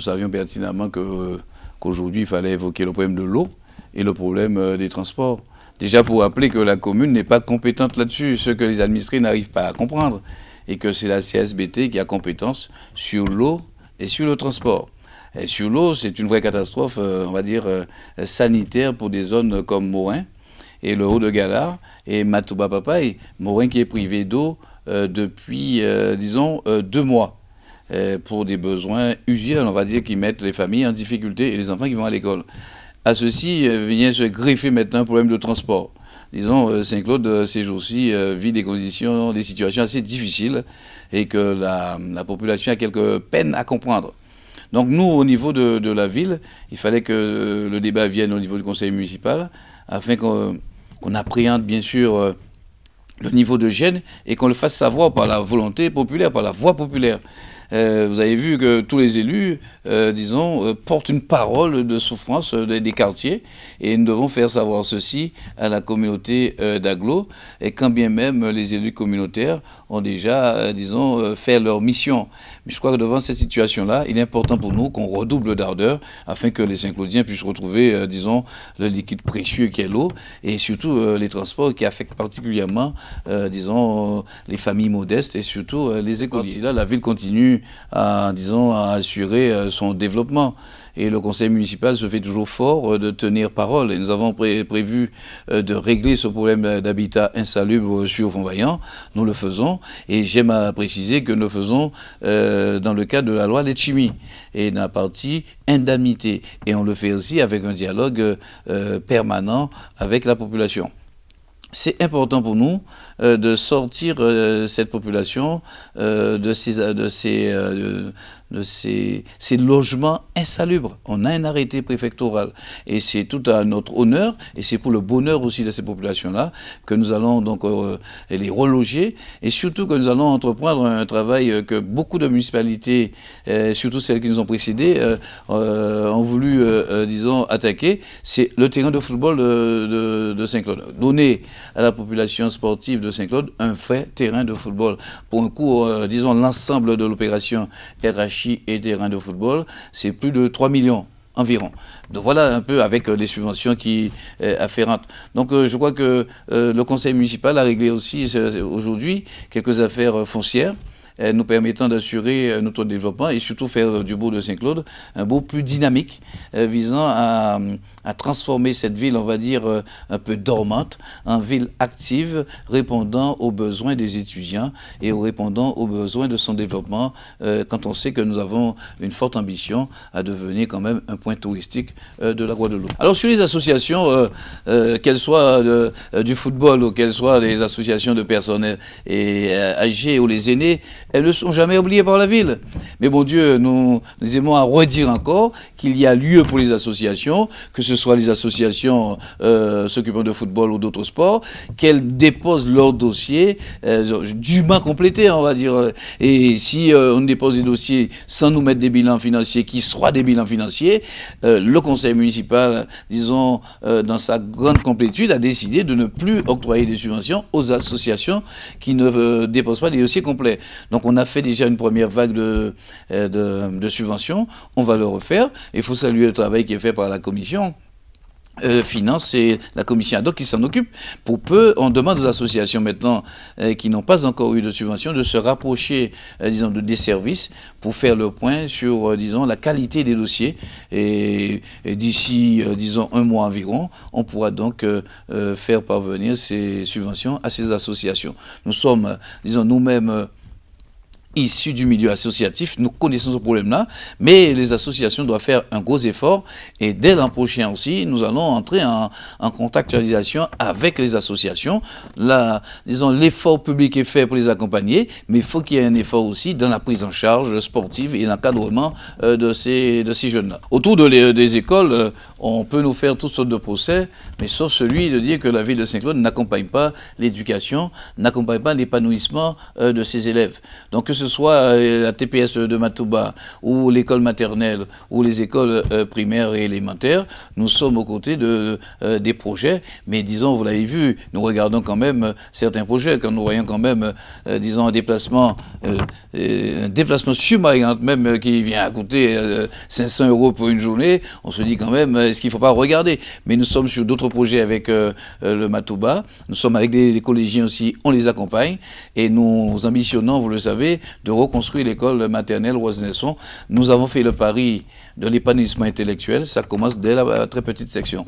savions pertinemment qu'aujourd'hui, il fallait évoquer le problème de l'eau et le problème des transports. Déjà pour rappeler que la commune n'est pas compétente là-dessus, ce que les administrés n'arrivent pas à comprendre, et que c'est la CSBT qui a compétence sur l'eau et sur le transport. Et sur l'eau, c'est une vraie catastrophe, on va dire, sanitaire pour des zones comme Morin et le Haut-de-Galard et Matouba Papaye. Morin qui est privé d'eau depuis, disons, 2 mois. Pour des besoins usuels, on va dire, qui mettent les familles en difficulté et les enfants qui vont à l'école. À ceci vient se greffer maintenant un problème de transport. Disons, Saint-Claude, ces jours-ci, vit des conditions, des situations assez difficiles et que la population a quelques peines à comprendre. Donc nous, au niveau de la ville, il fallait que le débat vienne au niveau du conseil municipal afin qu'on appréhende bien sûr le niveau de gêne et qu'on le fasse savoir par la volonté populaire, par la voix populaire. Vous avez vu que tous les élus, disons, portent une parole de souffrance des quartiers et nous devons faire savoir ceci à la communauté d'Aglo et quand bien même les élus communautaires ont déjà, disons, fait leur mission. Mais je crois que devant cette situation-là, il est important pour nous qu'on redouble d'ardeur afin que les Saint-Claudiens puissent retrouver, disons, le liquide précieux qui est l'eau et surtout les transports qui affectent particulièrement, disons, les familles modestes et surtout les écoliers. Là, la ville continue à, disons, à assurer son développement. Et le conseil municipal se fait toujours fort de tenir parole. Et nous avons prévu de régler ce problème d'habitat insalubre sur Font-Vaillant. Nous le faisons. Et j'aime à préciser que nous le faisons dans le cadre de la loi Letchimy et dans la partie indemnité. Et on le fait aussi avec un dialogue permanent avec la population. C'est important pour nous de sortir cette population de ces logements insalubres. On a un arrêté préfectoral et c'est tout à notre honneur et c'est pour le bonheur aussi de ces populations-là que nous allons donc les reloger et surtout que nous allons entreprendre un travail que beaucoup de municipalités, surtout celles qui nous ont précédés, ont voulu, disons, attaquer. C'est le terrain de football de Saint-Claude. Donner à la population sportive de Saint-Claude un vrai terrain de football. Pour un coup, disons, l'ensemble de l'opération RHI et terrain de football, c'est plus de 3 millions environ. Donc voilà un peu avec les subventions qui afférentes. Donc je crois que le conseil municipal a réglé aussi aujourd'hui quelques affaires foncières nous permettant d'assurer notre développement et surtout faire du bourg de Saint-Claude un bourg plus dynamique visant à transformer cette ville, on va dire, un peu dormante en ville active répondant aux besoins des étudiants et répondant aux besoins de son développement quand on sait que nous avons une forte ambition à devenir quand même un point touristique de la Guadeloupe. Alors sur les associations, qu'elles soient du football ou qu'elles soient les associations de personnes âgées ou les aînés, elles ne sont jamais oubliées par la ville. Mais bon Dieu, nous aimons à redire encore qu'il y a lieu pour les associations, que ce soit les associations s'occupant de football ou d'autres sports, qu'elles déposent leurs dossiers dûment complétés, on va dire. Et si on dépose des dossiers sans nous mettre des bilans financiers qui soient des bilans financiers, le conseil municipal, disons, dans sa grande complétude, a décidé de ne plus octroyer des subventions aux associations qui ne déposent pas des dossiers complets. Donc on a fait déjà une première vague de subventions, on va le refaire. Il faut saluer le travail qui est fait par la commission finance et la commission ad hoc qui s'en occupe. Pour peu, on demande aux associations maintenant qui n'ont pas encore eu de subvention de se rapprocher, disons, des services pour faire le point sur, disons, la qualité des dossiers. Et d'ici, disons, 1 mois environ, on pourra donc faire parvenir ces subventions à ces associations. Nous sommes, disons, nous-mêmes issus du milieu associatif, nous connaissons ce problème-là, mais les associations doivent faire un gros effort et dès l'an prochain aussi, nous allons entrer en contractualisation avec les associations. Là, disons, l'effort public est fait pour les accompagner, mais il faut qu'il y ait un effort aussi dans la prise en charge sportive et l'encadrement de ces jeunes-là. Autour des écoles, on peut nous faire toutes sortes de procès, mais sauf celui de dire que la ville de Saint-Claude n'accompagne pas l'éducation, n'accompagne pas l'épanouissement de ses élèves. Donc que ce ce soit la TPS de Matouba, ou l'école maternelle, ou les écoles primaires et élémentaires, nous sommes aux côtés des projets. Mais disons, vous l'avez vu, nous regardons quand même certains projets, quand nous voyons quand même, disons, un déplacement sous-marin même qui vient à coûter 500 € pour une journée, on se dit quand même, est-ce qu'il ne faut pas regarder? Mais nous sommes sur d'autres projets avec le Matouba, nous sommes avec des collégiens aussi, on les accompagne, et nous ambitionnons, vous le savez, de reconstruire l'école maternelle Roise-Nelson. Nous avons fait le pari de l'épanouissement intellectuel, ça commence dès la très petite section.